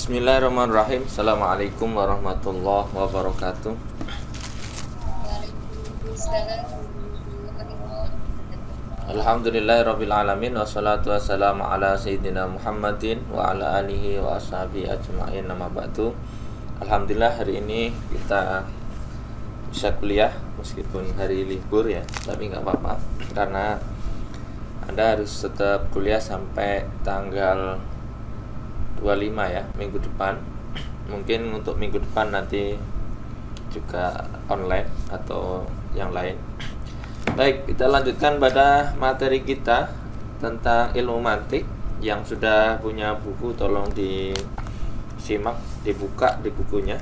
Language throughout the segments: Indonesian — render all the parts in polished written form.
Bismillahirrahmanirrahim. Assalamualaikum warahmatullahi wabarakatuh. Alhamdulillahirabbil alamin wassalatu wassalamu ala sayyidina Muhammadin wa ala alihi wa ashabihi ajmain. Amma ba'du. Alhamdulillah hari ini kita bisa kuliah meskipun hari libur ya, tapi nggak apa-apa karena Anda harus tetap kuliah sampai tanggal 25 ya, minggu depan. Mungkin untuk minggu depan nanti juga online atau yang lain. Baik, kita lanjutkan pada materi kita tentang ilmu mantik. Yang sudah punya buku tolong disimak, dibuka di bukunya.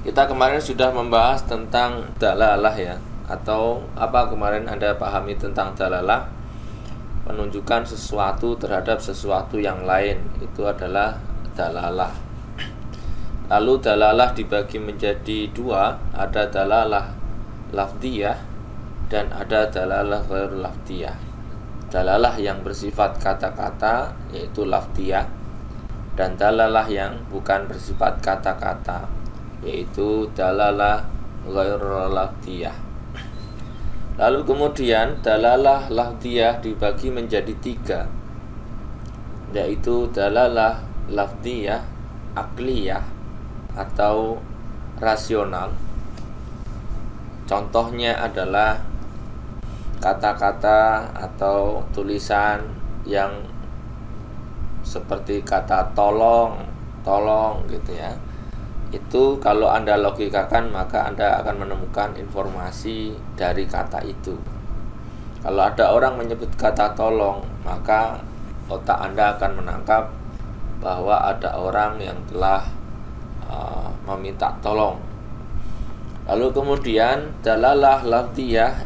Kita kemarin sudah membahas tentang dalalah ya, atau apa kemarin Anda pahami tentang dalalah? Menunjukkan sesuatu terhadap sesuatu yang lain, itu adalah dalalah. Lalu dalalah dibagi menjadi dua, ada dalalah lafdiyah dan ada dalalah ghairul lafdiyah. Dalalah yang bersifat kata-kata yaitu lafdiyah, dan dalalah yang bukan bersifat kata-kata yaitu dalalah ghairul lafdiyah. Lalu kemudian dalalah lafdiyah dibagi menjadi tiga, yaitu dalalah lafdiyah akliyah atau rasional. Contohnya adalah kata-kata atau tulisan yang seperti kata tolong gitu ya. Itu kalau Anda logikakan maka Anda akan menemukan informasi dari kata itu. Kalau ada orang menyebut kata tolong, maka otak Anda akan menangkap bahwa ada orang yang telah meminta tolong. Lalu kemudian dalalah lafdiyah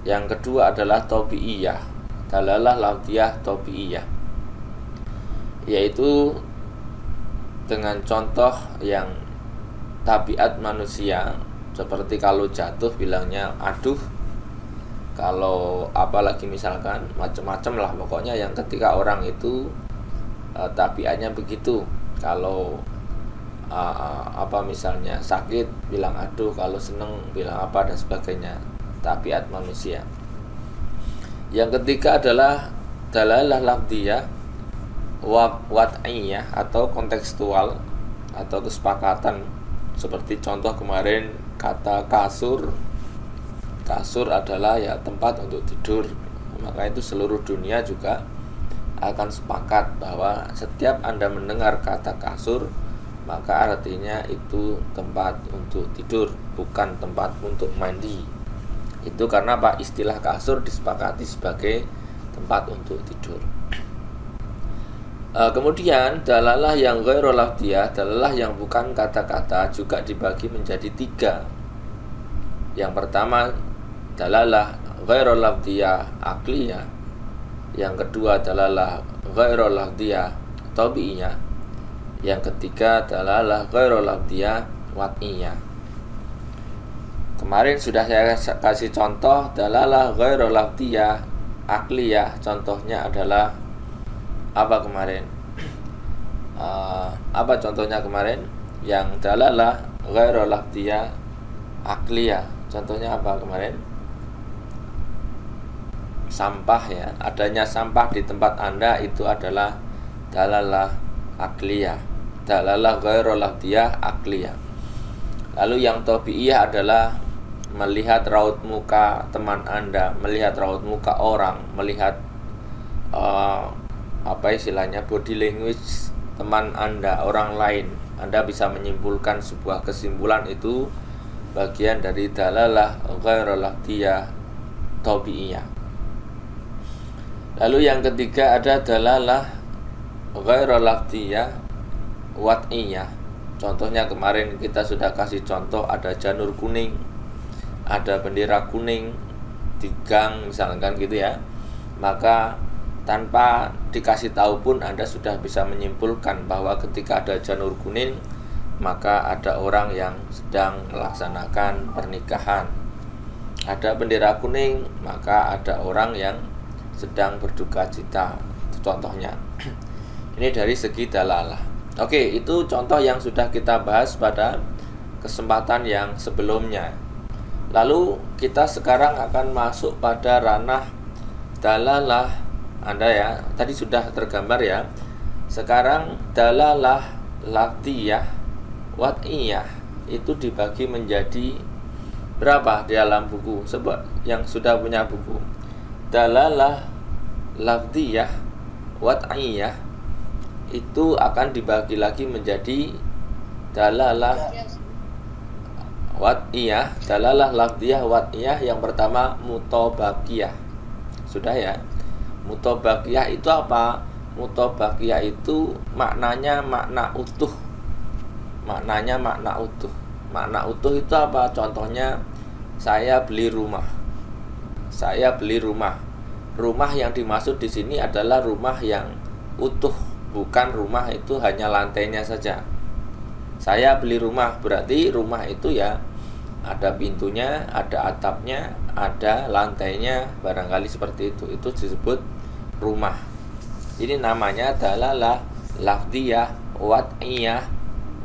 yang kedua adalah tabi'iyah. Dalalah lafdiyah tabi'iyah, yaitu dengan contoh yang tabiat manusia, seperti kalau jatuh bilangnya aduh, kalau apalagi misalkan macam-macam lah pokoknya, yang ketika orang itu tabiatnya begitu. Kalau misalnya sakit bilang aduh, kalau seneng bilang apa dan sebagainya, tabiat manusia. Yang ketiga adalah dalalah lafdiyah wad'iyah atau kontekstual atau kesepakatan, seperti contoh kemarin kata kasur. Kasur adalah ya tempat untuk tidur, maka itu seluruh dunia juga akan sepakat bahwa setiap Anda mendengar kata kasur maka artinya itu tempat untuk tidur, bukan tempat untuk mandi. Itu karena apa? Istilah kasur disepakati sebagai tempat untuk tidur. Kemudian dalalah yang ghairul lafdiyah, dalalah yang bukan kata-kata, juga dibagi menjadi tiga. Yang pertama dalalah ghairul lafdiyah akliyah, yang kedua dalalah ghairul lafdiyah tabi'iyah, yang ketiga dalalah ghairul lafdiyah wad'iyah. Kemarin sudah saya kasih contoh dalalah ghairul lafdiyah akliyah. Contohnya adalah apa kemarin? Apa contohnya kemarin? Yang dalalah ghairul lafdiyah akliyah, contohnya apa kemarin? Sampah ya, adanya sampah di tempat Anda itu adalah dalalah akliyah, dalalah ghairul lafdiyah akliyah. Lalu yang tabi'iyah adalah melihat raut muka teman Anda, melihat raut muka orang, melihat body language teman Anda, orang lain. Anda bisa menyimpulkan sebuah kesimpulan, itu bagian dari dalalah ghairul lafdiyah tabi'iyah. Lalu yang ketiga ada dalalah ghairul lafdiyah wad'iyah. Contohnya kemarin kita sudah kasih contoh, ada janur kuning, ada bendera kuning di gang misalkan gitu ya. Maka tanpa dikasih tahu pun Anda sudah bisa menyimpulkan bahwa ketika ada janur kuning maka ada orang yang sedang melaksanakan pernikahan. Ada bendera kuning maka ada orang yang sedang berduka cita. Itu contohnya. Ini dari segi dalalah. Oke, itu contoh yang sudah kita bahas pada kesempatan yang sebelumnya. Lalu kita sekarang akan masuk pada ranah dalalah. Anda ya, tadi sudah tergambar ya. Sekarang dalalah lafdhiyah wad'iyah itu dibagi menjadi berapa di dalam buku? Sebab yang sudah punya buku. Dalalah lafdhiyah wad'iyah itu akan dibagi lagi menjadi dalalah wad'iyah, dalalah lafdhiyah wad'iyah. Yang pertama mutabaqiyah. Sudah ya. Mutabaqiyah itu apa? Mutabaqiyah itu maknanya makna utuh. Maknanya makna utuh. Makna utuh itu apa? Contohnya saya beli rumah. Saya beli rumah. Rumah yang dimaksud di sini adalah rumah yang utuh, bukan rumah itu hanya lantainya saja. Saya beli rumah, berarti rumah itu ya ada pintunya, ada atapnya, ada lantainya, barangkali seperti itu. Itu disebut rumah. Ini namanya dalalah lafdhiyah wad'iyah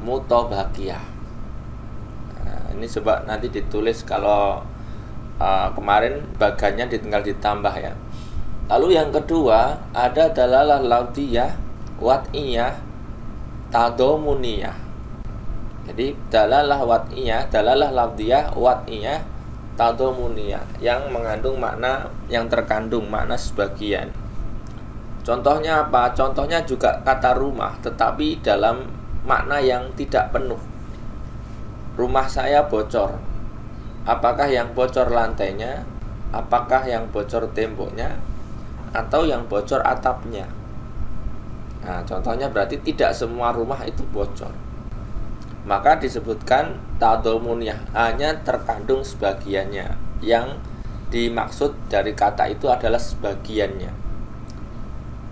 mutabaqiyah. Nah, ini coba nanti ditulis kalau kemarin bagannya tinggal ditambah ya. Lalu yang kedua ada dalalah lafdhiyah wad'iyah tadhamuniyah. Jadi dalalah wad'iyah, dalalah lafdhiyah wad'iyah tadhamuniyah yang mengandung makna, yang terkandung makna sebagian. Contohnya apa? Contohnya juga kata rumah, tetapi dalam makna yang tidak penuh. Rumah saya bocor. Apakah yang bocor lantainya? Apakah yang bocor temboknya? Atau yang bocor atapnya? Nah, contohnya berarti tidak semua rumah itu bocor. Maka disebutkan tadhamuniyah, hanya terkandung sebagiannya. Yang dimaksud dari kata itu adalah sebagiannya.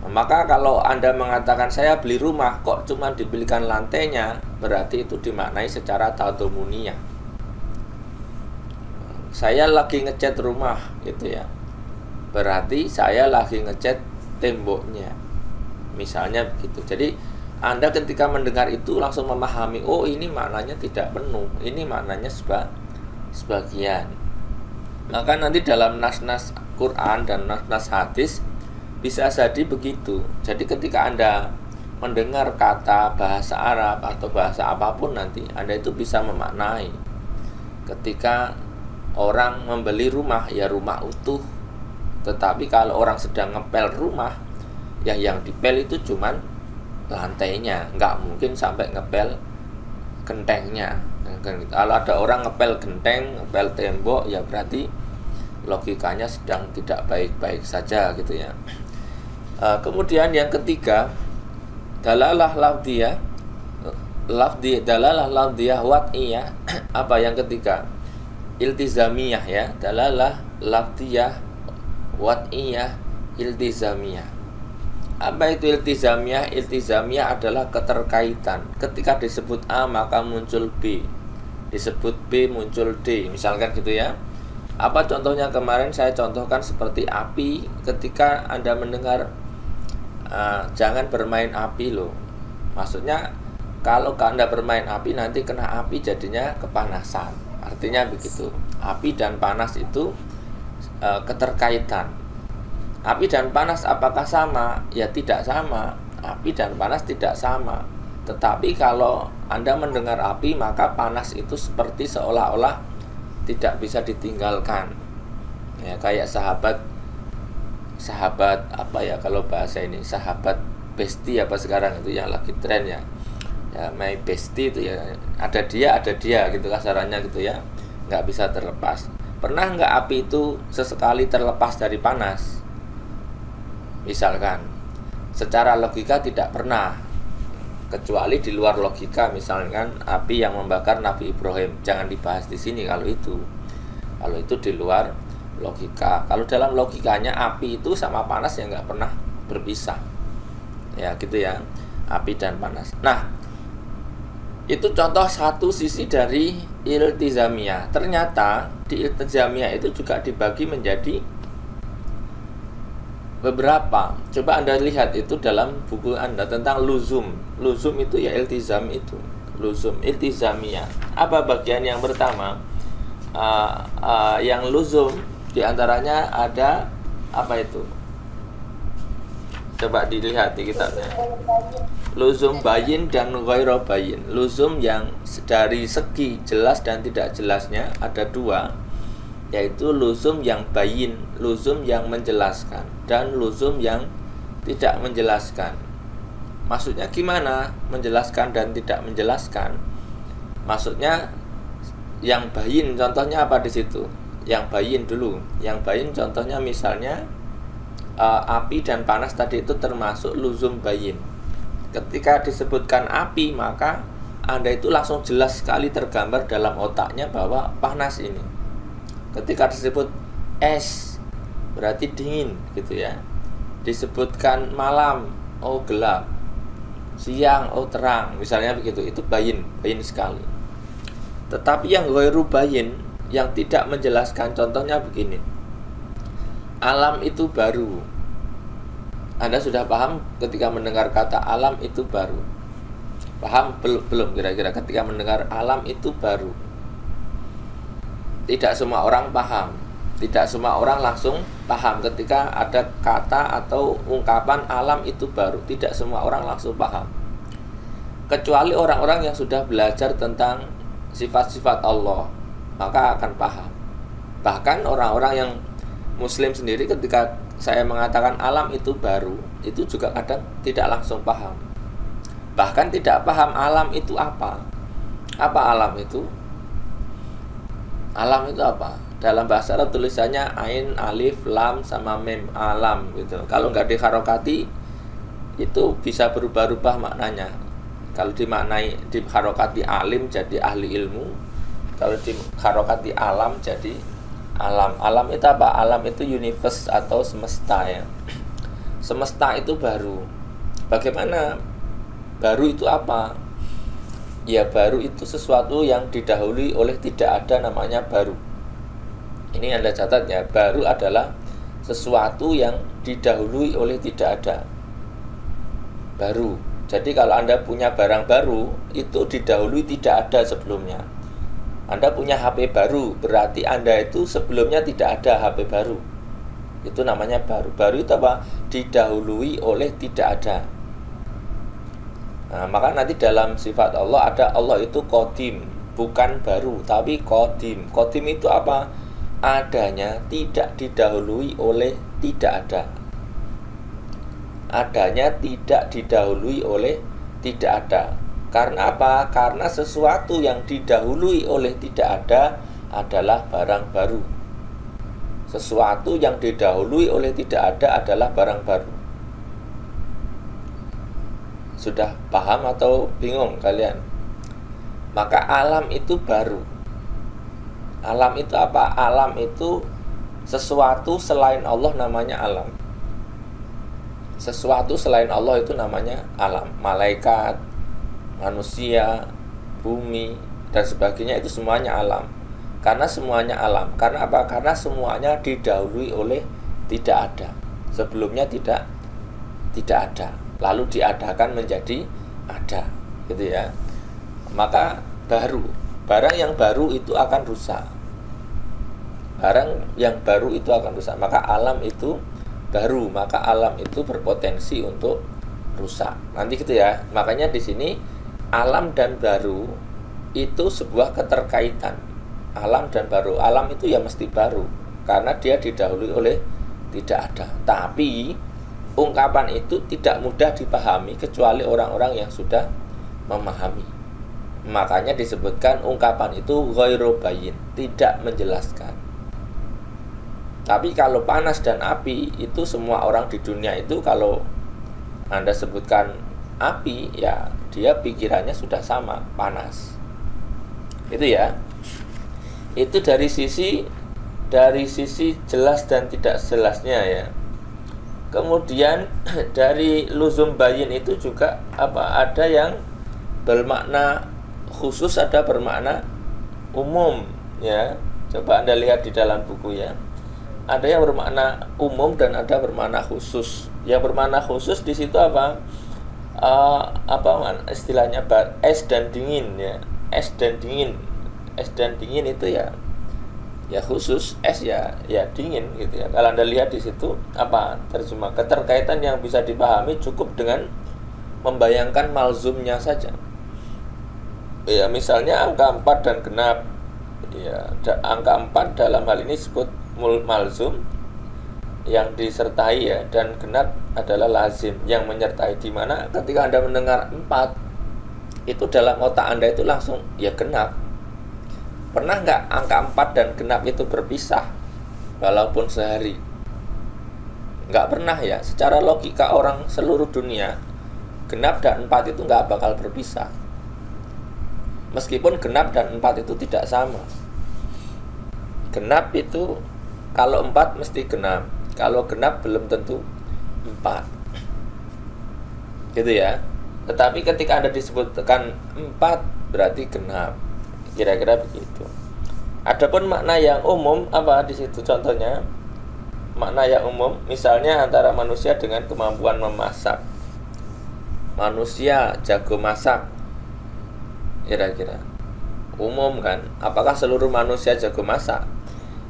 Maka kalau Anda mengatakan saya beli rumah kok cuma dibelikan lantainya, berarti itu dimaknai secara tadhamuniyah. Saya lagi ngecat rumah gitu ya. Berarti saya lagi ngecat temboknya. Misalnya begitu. Jadi Anda ketika mendengar itu langsung memahami, oh ini maknanya tidak penuh, ini maknanya sebagian. Maka nanti dalam nas-nas Quran dan nas-nas hadis bisa jadi begitu. Jadi ketika Anda mendengar kata bahasa Arab atau bahasa apapun nanti, Anda itu bisa memaknai. Ketika orang membeli rumah, ya rumah utuh. Tetapi kalau orang sedang ngepel rumah, ya yang dipel itu cuman lantainya, nggak mungkin sampai ngepel gentengnya. Kalau ada orang ngepel genteng, ngepel tembok, ya berarti logikanya sedang tidak baik-baik saja gitu ya. Kemudian yang ketiga, dalalah lafdhiyah dalalah lafdhiyah wad'iyah. Apa yang ketiga? Iltizamiyah ya. Dalalah lafdhiyah wad'iyah iltizamiyah. Apa itu iltizamiyah? Iltizamiyah adalah keterkaitan. Ketika disebut A maka muncul B, disebut B muncul D, misalkan gitu ya. Apa contohnya? Kemarin saya contohkan seperti api. Ketika Anda mendengar jangan bermain api loh, maksudnya kalau Anda bermain api nanti kena api jadinya kepanasan. Artinya begitu. Api dan panas itu keterkaitan. Api dan panas apakah sama? Ya tidak sama. Api dan panas tidak sama. Tetapi kalau Anda mendengar api, maka panas itu seperti seolah-olah tidak bisa ditinggalkan. Ya, kayak sahabat apa ya kalau bahasa ini, sahabat bestie apa sekarang itu yang lagi tren ya. Ya, my bestie itu ya, ada dia gitu kasarannya gitu ya. Nggak bisa terlepas. Pernah nggak api itu sesekali terlepas dari panas? Misalkan, secara logika tidak pernah, kecuali di luar logika. Misalkan api yang membakar Nabi Ibrahim, jangan dibahas di sini kalau itu di luar logika. Kalau dalam logikanya api itu sama panas yang nggak pernah berpisah, ya gitu ya, api dan panas. Nah, itu contoh satu sisi dari iltizamiyah. Ternyata di iltizamiyah itu juga dibagi menjadi beberapa. Coba Anda lihat itu dalam buku Anda tentang luzum. Luzum itu ya iltizam itu. Luzum, iltizamiyah. Apa bagian yang pertama? Yang luzum diantaranya ada apa itu? Coba dilihat di kitabnya. Luzum bayin dan ghairu bayin. Luzum yang dari segi jelas dan tidak jelasnya ada dua, yaitu luzum yang bayin, luzum yang menjelaskan, dan luzum yang tidak menjelaskan. Maksudnya gimana menjelaskan dan tidak menjelaskan? Maksudnya yang bayin contohnya apa di situ? Yang bayin dulu. Yang bayin contohnya misalnya api dan panas tadi itu termasuk luzum bayin. Ketika disebutkan api, maka Anda itu langsung jelas sekali tergambar dalam otaknya bahwa panas ini. Ketika disebut es, berarti dingin gitu ya. Disebutkan malam, oh gelap. Siang, oh terang, misalnya begitu. Itu bayin sekali. Tetapi yang ghairu bayin, yang tidak menjelaskan, contohnya begini. Alam itu baru. Anda sudah paham ketika mendengar kata alam itu baru? Paham? Belum kira-kira ketika mendengar alam itu baru. Tidak semua orang paham. Tidak semua orang langsung paham ketika ada kata atau ungkapan alam itu baru. Tidak semua orang langsung paham. Kecuali orang-orang yang sudah belajar tentang sifat-sifat Allah, maka akan paham. Bahkan orang-orang yang Muslim sendiri ketika saya mengatakan alam itu baru, itu juga kadang tidak langsung paham. Bahkan tidak paham alam itu apa. Apa alam itu? Alam itu apa? Dalam bahasa Arab tulisannya ain, alif, lam, sama mim, alam gitu. Kalau nggak diharokati, itu bisa berubah-ubah maknanya. Kalau dimaknai diharokati alim jadi ahli ilmu. Kalau diharokati alam jadi alam. Alam itu apa? Alam itu universe atau semesta ya. Semesta itu baru. Bagaimana? Baru itu apa? Ya baru itu sesuatu yang didahului oleh tidak ada, namanya baru. Ini Anda catat ya. Baru adalah sesuatu yang didahului oleh tidak ada. Baru. Jadi kalau Anda punya barang baru, itu didahului tidak ada sebelumnya. Anda punya HP baru, berarti Anda itu sebelumnya tidak ada HP baru. Itu namanya baru. Baru itu apa? Didahului oleh tidak ada. Nah, maka nanti dalam sifat Allah ada Allah itu qadim, bukan baru, tapi qadim. Qadim itu apa? Adanya tidak didahului oleh tidak ada. Adanya tidak didahului oleh tidak ada. Karena apa? Karena sesuatu yang didahului oleh tidak ada adalah barang baru. Sesuatu yang didahului oleh tidak ada adalah barang baru. Sudah paham atau bingung kalian? Maka alam itu baru. Alam itu apa? Alam itu sesuatu selain Allah, namanya alam. Sesuatu selain Allah itu namanya alam. Malaikat, manusia, bumi, dan sebagainya itu semuanya alam. Karena semuanya alam. Karena apa? Karena semuanya didahului oleh tidak ada. Sebelumnya tidak ada. Lalu diadakan menjadi ada, gitu ya. Maka baru. Barang yang baru itu akan rusak. Barang yang baru itu akan rusak. Maka alam itu baru, maka alam itu berpotensi untuk rusak. Nanti gitu ya. Makanya di sini alam dan baru itu sebuah keterkaitan. Alam dan baru. Alam itu ya mesti baru karena dia didahului oleh tidak ada. Tapi ungkapan itu tidak mudah dipahami kecuali orang-orang yang sudah memahami. Makanya disebutkan ungkapan itu ghairu bayin, tidak menjelaskan. Tapi kalau panas dan api itu semua orang di dunia itu, kalau Anda sebutkan api, ya dia pikirannya sudah sama, panas. Itu ya. Itu dari sisi jelas dan tidak jelasnya ya. Kemudian dari luzum bayin itu juga apa? Ada yang bermakna khusus, ada bermakna umum ya. Coba Anda lihat di dalam buku ya. ada yang bermakna umum dan ada bermakna khusus. Yang bermakna khusus di situ apa? Istilahnya es dan dingin ya. Es dan dingin itu ya khusus, es ya dingin gitu ya. Kalau Anda lihat di situ apa terjemah keterkaitan yang bisa dipahami cukup dengan membayangkan malzumnya saja. Ya misalnya angka 4 dan genap. Ya, angka 4 dalam hal ini disebut malzum yang disertai ya, dan genap adalah lazim yang menyertai, di mana ketika Anda mendengar 4 itu dalam otak Anda itu langsung ya genap. Pernah nggak angka 4 dan genap itu berpisah walaupun sehari? Nggak pernah ya. Secara logika orang seluruh dunia, genap dan 4 itu nggak bakal berpisah. Meskipun genap dan 4 itu tidak sama. Genap itu kalau 4 mesti genap, kalau genap belum tentu 4. Gitu ya. Tetapi ketika Anda disebutkan 4 berarti genap. Kira-kira begitu. Adapun makna yang umum apa di situ contohnya? Makna yang umum misalnya antara manusia dengan kemampuan memasak. Manusia jago masak. Kira-kira umum kan? Apakah seluruh manusia jago masak?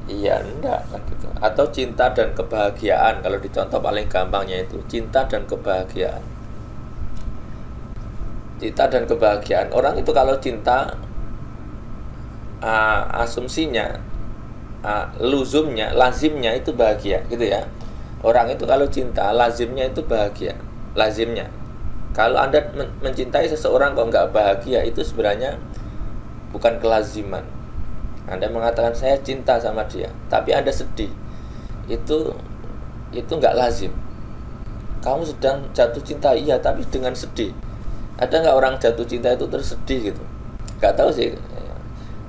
Iya, enggak kan gitu. Atau cinta dan kebahagiaan, kalau dicontoh paling gampangnya itu cinta dan kebahagiaan. Cinta dan kebahagiaan. Orang itu kalau cinta asumsinya lazimnya itu bahagia gitu ya. Orang itu kalau cinta lazimnya itu bahagia, lazimnya. Kalau Anda mencintai seseorang kok nggak bahagia, itu sebenarnya bukan kelaziman. Anda mengatakan saya cinta sama dia, tapi Anda sedih, itu nggak lazim. Kamu sedang jatuh cinta, iya, tapi dengan sedih. Ada nggak orang jatuh cinta itu terus sedih gitu? Nggak tahu sih.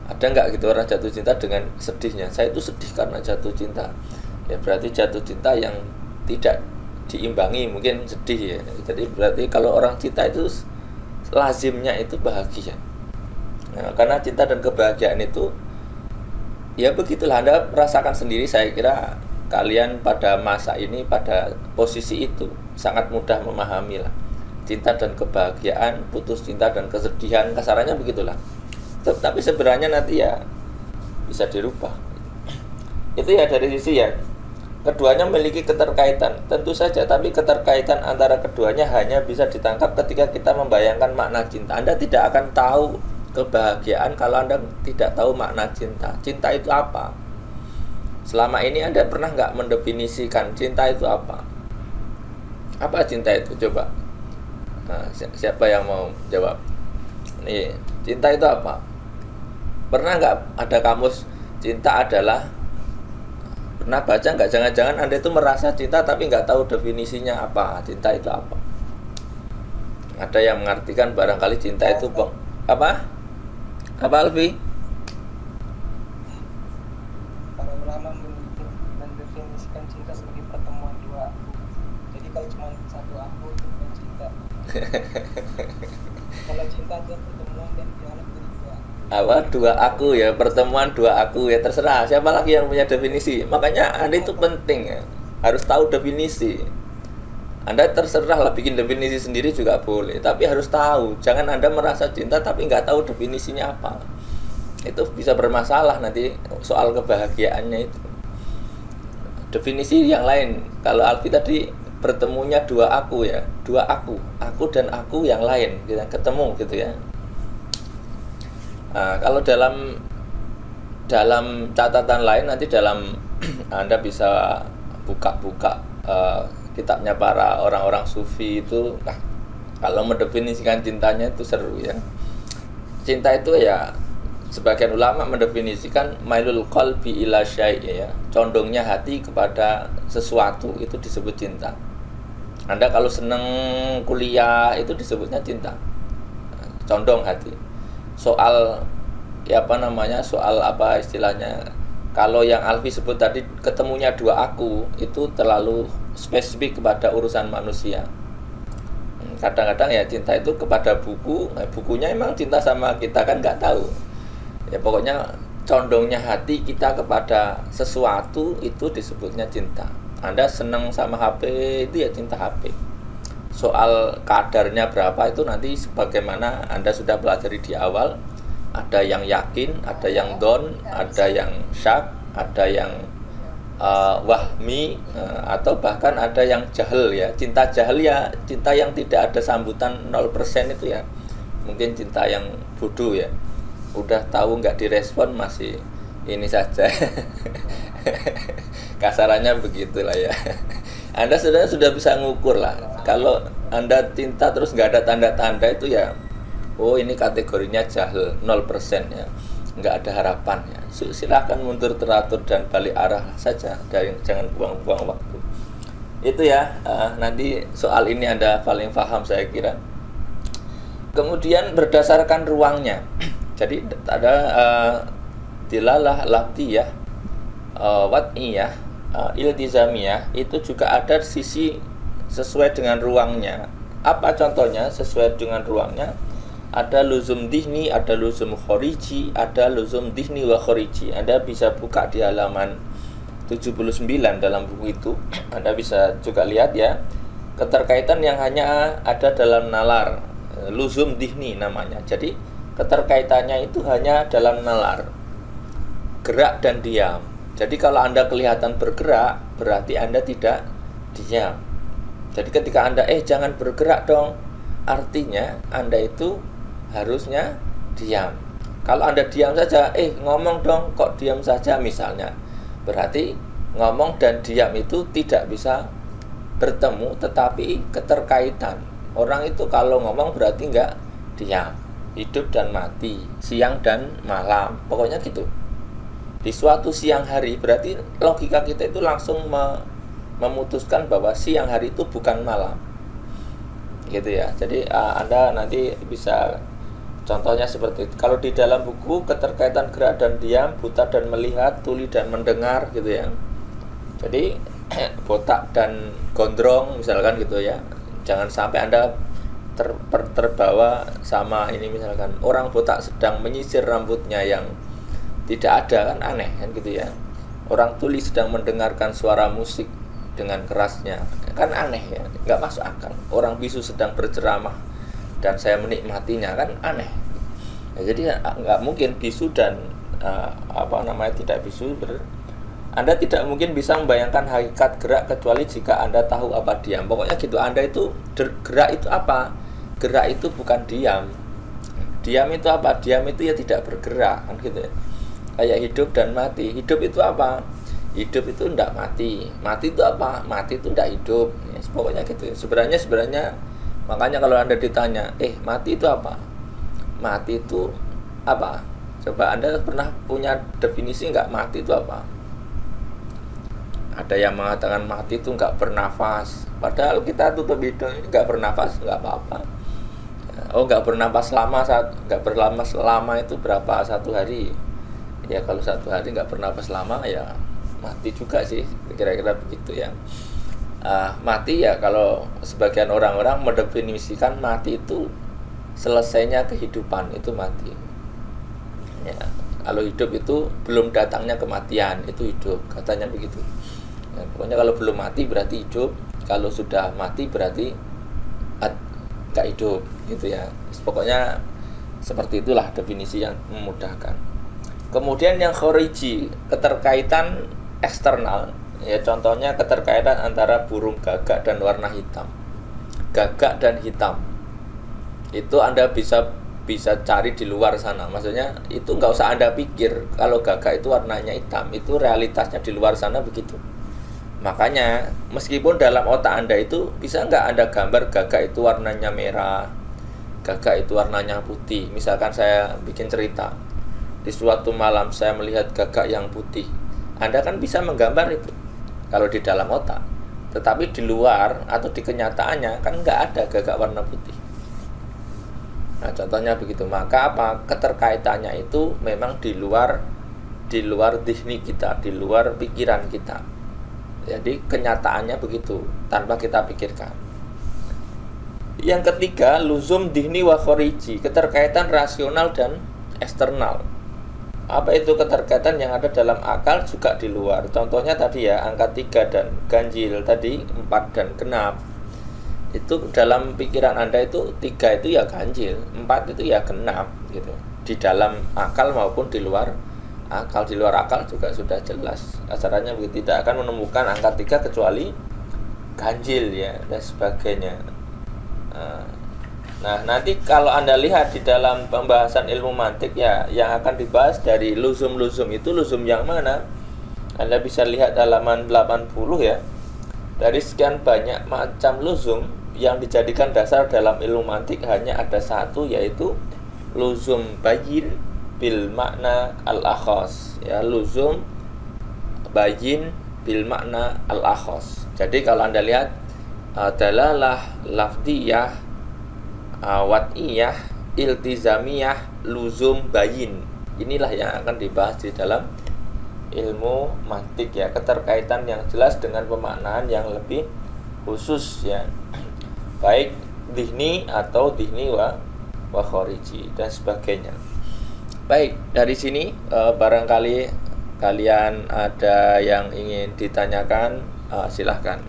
Ada nggak gitu orang jatuh cinta dengan sedihnya? Saya itu sedih karena jatuh cinta. Ya berarti jatuh cinta yang tidak diimbangi, mungkin sedih ya. Jadi berarti kalau orang cinta itu lazimnya itu bahagia. Nah, karena cinta dan kebahagiaan itu ya begitulah, Anda merasakan sendiri. Saya kira kalian pada masa ini, pada posisi itu sangat mudah memahami lah. Cinta dan kebahagiaan, putus cinta dan kesedihan, kasarannya begitulah. Tapi sebenarnya nanti ya bisa dirubah. Itu ya dari sisi ya keduanya memiliki keterkaitan, tentu saja, tapi keterkaitan antara keduanya hanya bisa ditangkap ketika kita membayangkan makna cinta. Anda tidak akan tahu kebahagiaan kalau Anda tidak tahu makna cinta. Cinta itu apa? Selama ini Anda pernah nggak mendefinisikan cinta itu apa? Apa cinta itu? Coba. Nah, siapa yang mau jawab? Nih, cinta itu apa? Pernah nggak ada kamus cinta adalah? Pernah baca nggak? Jangan-jangan Anda itu merasa cinta tapi nggak tahu definisinya apa? Cinta itu apa? Ada yang mengartikan barangkali cinta itu apa? Apa, Alfi? Para ulama mendefinisikan cinta sebagai pertemuan dua aku. Jadi kalau cuma satu aku itu bukan cinta. Kalau cinta itu pertemuan dan dialog dari dua. Apa? Dua aku ya, pertemuan dua aku ya, terserah siapa lagi yang punya definisi. Makanya Anda itu penting ya, harus tahu definisi. Anda terserah lah bikin definisi sendiri juga boleh, tapi harus tahu. Jangan Anda merasa cinta tapi nggak tahu definisinya apa. Itu bisa bermasalah nanti soal kebahagiaannya itu. Definisi yang lain, kalau Alfi tadi bertemunya dua aku ya, dua aku dan aku yang lain kita ketemu gitu ya. Nah, kalau dalam catatan lain nanti dalam Anda bisa buka kitabnya para orang-orang sufi itu. Nah, kalau mendefinisikan cintanya itu seru ya. Cinta itu ya sebagian ulama mendefinisikan mailul qalbi ila syai' ya, condongnya hati kepada sesuatu, itu disebut cinta. Anda kalau seneng kuliah itu disebutnya cinta, condong hati. Soal soal apa istilahnya, kalau yang Alfi sebut tadi ketemunya dua aku, itu terlalu spesifik kepada urusan manusia. Kadang-kadang ya cinta itu kepada bukunya emang cinta sama kita kan nggak tahu. Ya pokoknya condongnya hati kita kepada sesuatu itu disebutnya cinta. Anda senang sama HP itu ya cinta HP. Soal kadarnya berapa itu nanti sebagaimana Anda sudah pelajari di awal. Ada yang yakin, ada yang don, ada yang syak, ada yang wahmi, atau bahkan ada yang jahil ya. Cinta jahil ya cinta yang tidak ada sambutan 0% itu ya. Mungkin cinta yang bodoh ya. Udah tahu nggak direspon masih ini saja. Kasarannya begitulah ya. Anda sudah bisa ngukur lah. Kalau Anda cinta terus nggak ada tanda-tanda itu ya, oh ini kategorinya jahil 0% ya, nggak ada harapan ya. Silahkan mundur teratur dan balik arah saja, jangan buang-buang waktu. Itu ya, nanti soal ini Anda paling paham saya kira. Kemudian berdasarkan ruangnya. Jadi ada dilalah lafdiyah, wad'iyah, iltizamiyah, itu juga ada sisi sesuai dengan ruangnya. Apa contohnya sesuai dengan ruangnya? Ada luzum dihni, ada luzum khoriji, ada luzum dihni wa khoriji. Anda bisa buka di halaman 79 dalam buku itu. Anda bisa juga lihat ya, keterkaitan yang hanya ada dalam nalar, luzum dihni namanya. Jadi keterkaitannya itu hanya dalam nalar, gerak dan diam. Jadi kalau Anda kelihatan bergerak, berarti Anda tidak diam. Jadi ketika Anda jangan bergerak dong, artinya Anda itu harusnya diam. Kalau Anda diam saja, ngomong dong kok diam saja misalnya, berarti ngomong dan diam itu tidak bisa bertemu, tetapi keterkaitan. Orang itu kalau ngomong berarti enggak diam. Hidup dan mati, siang dan malam, pokoknya gitu. Di suatu siang hari berarti logika kita itu langsung memutuskan bahwa siang hari itu bukan malam, gitu ya. Jadi Anda nanti bisa contohnya seperti itu. Kalau di dalam buku keterkaitan gerak dan diam, buta dan melihat, tuli dan mendengar, gitu ya. Jadi botak dan gondrong misalkan gitu ya. Jangan sampai Anda terbawa sama ini, misalkan orang botak sedang menyisir rambutnya yang tidak ada, kan aneh kan gitu ya. Orang tuli sedang mendengarkan suara musik dengan kerasnya, kan aneh ya, nggak masuk akal. Orang bisu sedang berceramah dan saya menikmatinya, kan aneh. Jadi nggak mungkin bisu dan tidak bisu Anda tidak mungkin bisa membayangkan hakikat gerak kecuali jika Anda tahu apa diam. Pokoknya gitu. Anda itu gerak itu apa? Gerak itu bukan diam. Diam itu apa? Diam itu ya tidak bergerak, kan gitu ya. Kayak hidup dan mati. Hidup itu apa? Hidup itu tidak mati. Mati itu apa? Mati itu tidak hidup. Ya, pokoknya gitu. Sebenarnya makanya kalau Anda ditanya, mati itu apa? Mati itu apa? Coba Anda pernah punya definisi nggak mati itu apa? Ada yang mengatakan mati itu nggak bernafas. Padahal kita tutup hidung ini nggak bernafas, nggak apa-apa. Nggak bernafas lama itu berapa? 1 hari. Ya kalau 1 hari nggak bernafas lama ya mati juga sih, kira-kira begitu ya. Mati ya kalau sebagian orang-orang mendefinisikan mati itu selesainya kehidupan, itu mati ya. Kalau hidup itu belum datangnya kematian, itu hidup, katanya begitu ya. Pokoknya kalau belum mati berarti hidup, kalau sudah mati berarti gak hidup gitu ya. Pokoknya seperti itulah definisi yang memudahkan. Kemudian yang khoriji, keterkaitan eksternal ya, contohnya keterkaitan antara burung gagak dan warna hitam. Gagak dan hitam itu Anda bisa cari di luar sana. Maksudnya itu nggak usah Anda pikir kalau gagak itu warnanya hitam, itu realitasnya di luar sana begitu. Makanya meskipun dalam otak Anda itu bisa nggak Anda gambar gagak itu warnanya merah, gagak itu warnanya putih. Misalkan saya bikin cerita, di suatu malam saya melihat gagak yang putih. Anda kan bisa menggambar itu kalau di dalam otak. Tetapi di luar atau di kenyataannya kan nggak ada gagak warna putih. Nah contohnya begitu. Maka apa? Keterkaitannya itu memang di luar dihni kita, di luar pikiran kita. Jadi kenyataannya begitu, tanpa kita pikirkan. Yang ketiga, luzum dihni wa khoriji, keterkaitan rasional dan eksternal. Apa itu keterkaitan yang ada dalam akal juga di luar. Contohnya tadi ya, angka 3 dan ganjil tadi, 4 dan genap. Itu dalam pikiran Anda itu 3 itu ya ganjil, 4 itu ya genap gitu. Di dalam akal maupun di luar akal. Di luar akal juga sudah jelas. Asalnya begitu, tidak akan menemukan angka 3 kecuali ganjil ya dan sebagainya. Nah, nanti kalau Anda lihat di dalam pembahasan ilmu mantik ya, yang akan dibahas dari luzum-luzum itu luzum yang mana? Anda bisa lihat halaman 80 ya. Dari sekian banyak macam luzum yang dijadikan dasar dalam ilmu mantik hanya ada satu, yaitu luzum bayin bil makna al-akhos ya, luzum bayin bil makna al-akhos. Jadi kalau Anda lihat dalalah lafdiyah, wat'iyah, iltizamiyah, luzum bayin, inilah yang akan dibahas di dalam ilmu mantik ya, keterkaitan yang jelas dengan pemaknaan yang lebih khusus ya, baik dhihni atau dhihni wa khoriji dan sebagainya. Baik, dari sini barangkali kalian ada yang ingin ditanyakan, silahkan.